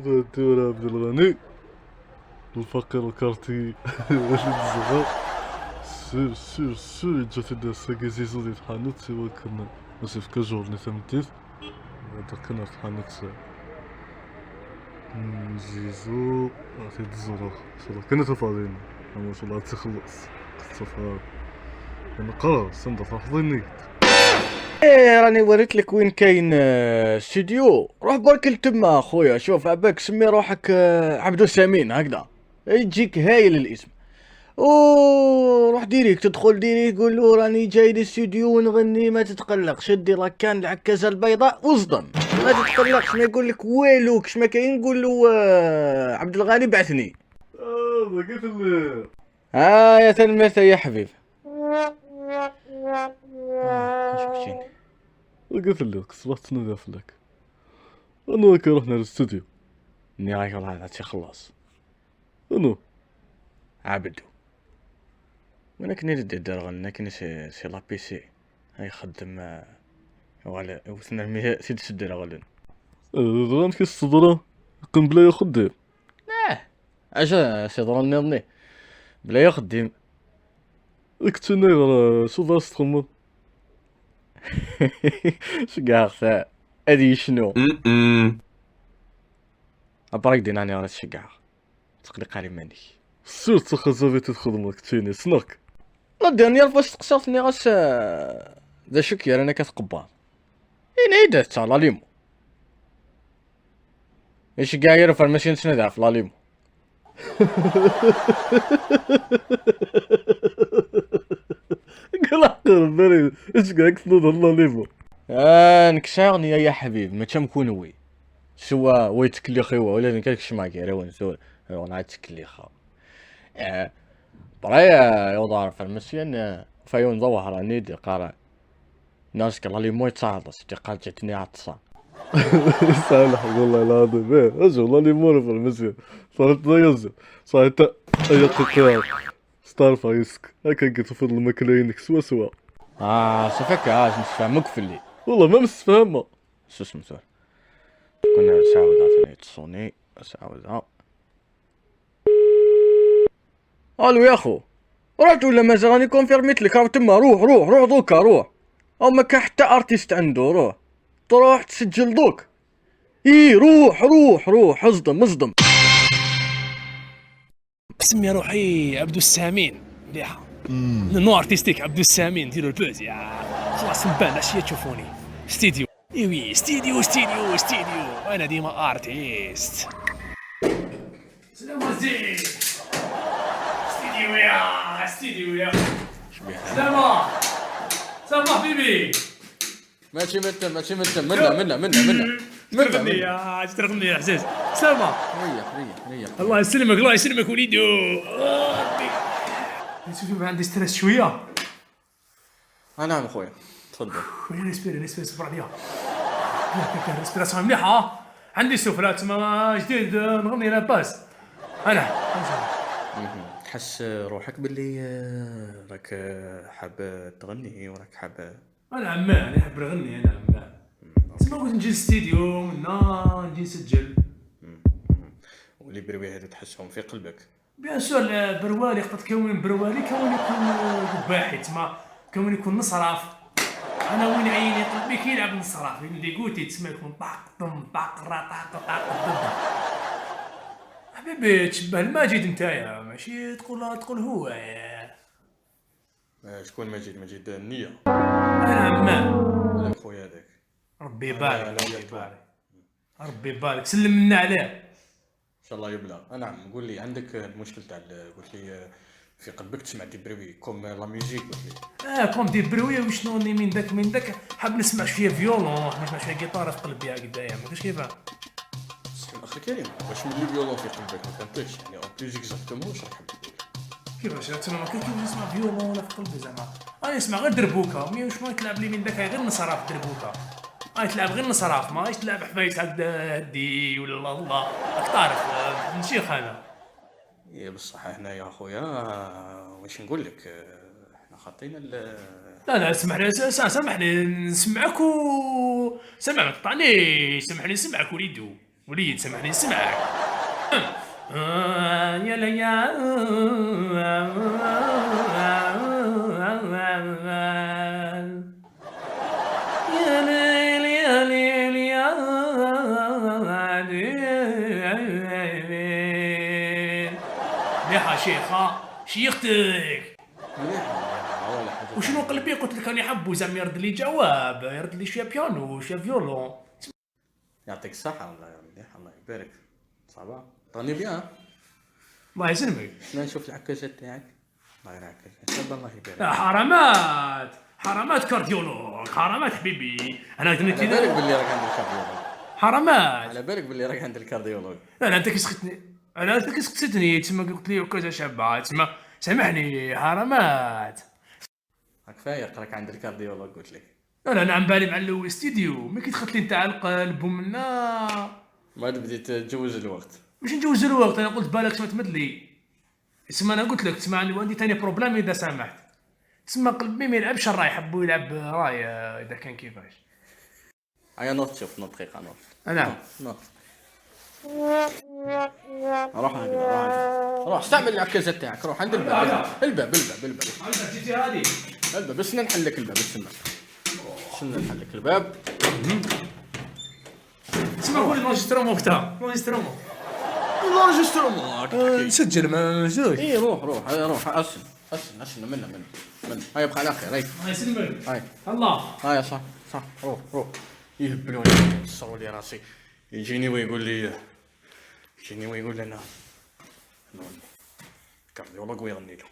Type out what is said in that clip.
ديولا عبد الغني الفقير الكارتي الزغا سير جات الناس كيزيزو ديال الحانوت سوا كنا ماشي في كجورني تمديت هذا كنا في الحانوت زيزو عطيت الزرا كنا تفاضيين اما شاء الله تخلص الصفار انا قرا سند حافظيني. ايه راني وريت لك وين كاين استوديو، روح برك لتما اخويا. شوف عباك سمي روحك عبدو سامين هكذا يجيك هايل الاسم. روح ديريك تدخل ديريك قول له راني جاي للاستوديو ونغني، ما تتقلقش دير راكان العكازه البيضاء وصدم، ما تتقلقش ما يقول لك والو كش ما كاين. قول له عبد الغني بعثني. لقيت اللي يا تلميذ يا حبيب. شوف شين لقيت اللي صبحت ندافلك انا وياك رحنا للاستوديو. اني رايك والله هذا خلاص انا عبدو وانا كني دير غنى كني سي لا بي سي هاي خدم ولا وثنا المية سيد سدر غلن غان كي الصدرة قم بلا يخدم اجا سيدرا نظني بلا يخدم اكتني غير شو دارس تخمم شقاق سا ادي شنو ابراك ديناني راه شقاق تقلي قاري ماني سير تخزفي تخدم كتيني سناك لا ديرني فاش تقصرتني غاس ذا شكير انا كتقبار اين هيدا تاع لاليمو ايش كاع فارماسي نتسنى في لاليمو. قال قرب بالي ايش كاع كتنوض الله ليفو نكساغني يا حبيب ما تمكون وي سوا ويتكلي خيوا ولا كاكش معاك يا روان سوا وانا تكلي خا برايا يوضع فارماسيان فايون ظواهر راني دي قارا ناس قال لي موي تصاعدس دي قال جاتني عطسا صالح والله العظيم اجي والله لي مور في المسيا صارت ضيزة صارت اي قطار ستار يسك هكا قلت في المكلينك سوا صفاك نتفهمك في اللي والله ما مستفهمة شو اسمه سؤال كنا ساعود عطيني تصوني ساعودها. الو يا اخو رحت ولا مازال؟ راني كونفيرميت لك راه تما. روح دوكا روح او ما كان حتى ارتيست عنده. تروح تسجل دوك. روح اصدم قسم يا روحي عبدو السامين مليحه نو ارتستيك عبدو السامين ديروا البوز يا خلاص نبان العشيه تشوفوني ستيديو. ايوي ستيديو انا ديما ارتيست. سلام وزير ستيديو يا سلام حبيبي. ماشي منا ترغني يا عزيز. سلامة ريح الله يسلمك وليدو. شوف عندي ستريس شويه. نعم خويا تفضل. نسبير صبر عليا. ريسبيراسيون مليحه. عندي سفرات ما جديد نغني لا باس. انا تحس روحك باللي راك حاب تغني وراك حاب؟ انا عمان نحب نغني انا عمان. تسمى قلت نجي الاستديو منا نجي نسجل. ولي بروي هذا تحسهم في قلبك؟ بيان سور بروالي خطط كون بروالي كون يكون باحث تسمى كون يكون نصراف. انا وين عيني قلبي كيلعب نصراف اللي قلتي تسمى يكون طاق حبيبي تشبه الماجد نتايا ماشي تقول هو يا شكون ماجد النية؟ انا عمان خويا هذاك ربي يبارك سلم لنا عليه ان شاء الله يبلى. نعم قول لي عندك المشكل تاع قلت لي في قلبك تسمع دي بروي كوم لا ميوزيك قلت لي كوم دي بروي وشنو ني من داك حاب نسمع شويه فيولون حاب نسمع شويه جيتار في قلبي هكذايا ما كاش كيفاه. صح اخي كريم واش من الفيولون في قلبك ما فهمتش يعني او بليز اكزاكتومون واش راك حاب تقول؟ كيفاش انا ما كنتش نسمع فيولون ولا في قلبي زعما انا نسمع غير دربوكا مي واش ما تلعب لي من داك غير نصراف دربوكا تلعب غير نصراف ما تلعب حبايت هكذا هدي ولا الله راك تعرف نشيخ انا. ايه بصح هنا يا خويا واش نقول لك احنا خاطينا لا سامحني نسمعك سمع ما تقطعنيش. سامحني نسمعك وليدو وليد سمعني نسمعك. يا ليا يا ليل يا ليل يا ليل. مليحة شيخة، شيختك. وشنو قلبي قلت لك راني حبو زعما يرد لي جواب، يرد لي شويه بيانو شويه فيولون. يعطيك الصحة والله يا مليح، الله يبارك. صافا راني بيان. الله يسلمك. شنو نشوف العكازات تاعك؟ الله يرعاك شاب، الله يبارك. لا حرامات، حرامات كارديولوج، حرامات حبيبي. انا على بالك باللي راك عند الكارديولوج. حرامات. على بالك باللي راك عند الكارديولوج. لا انت كسختني، انا انت كسختني تسمى قلت لي كذا شابه تسمى. سامحني حرامات. راك فايق راك عند الكارديولوج قلت لك. لا انا عم بالي مع الاستديو، ما كي دخلت لي نتاع القلب ومنا. ما بديت تجوز الوقت. مش نجوز الوقت، انا قلت بالك شو تمد لي. تسمى انا قلت لك تسمى عندي تاني بروبليم اذا سامحت. تسمى قلبي ما يلعبش الراي، يحبوا يلعب راي اذا كان كيفاش. هيا نوض شوف نوض دقيقة نوض. نعم. نوض. روح هكذا روح استعمل العكازات تاعك، روح عند الباب. الباب. جيتي هذه. الباب بس نحل لك الباب، استنى. شنو نحل لك الباب؟ تسمى قول لونجسترومون وقتها. لونجسترومون. لونجسترومون. نسجل ما نجوش. اي روح اسن منا هيا بقى على خير. هاي الله يسلمك. هاي الله. هاي صح روح يهبلوني يصروا لي راسي، يجيني ويقول لي انا كارديولوج ويغني له.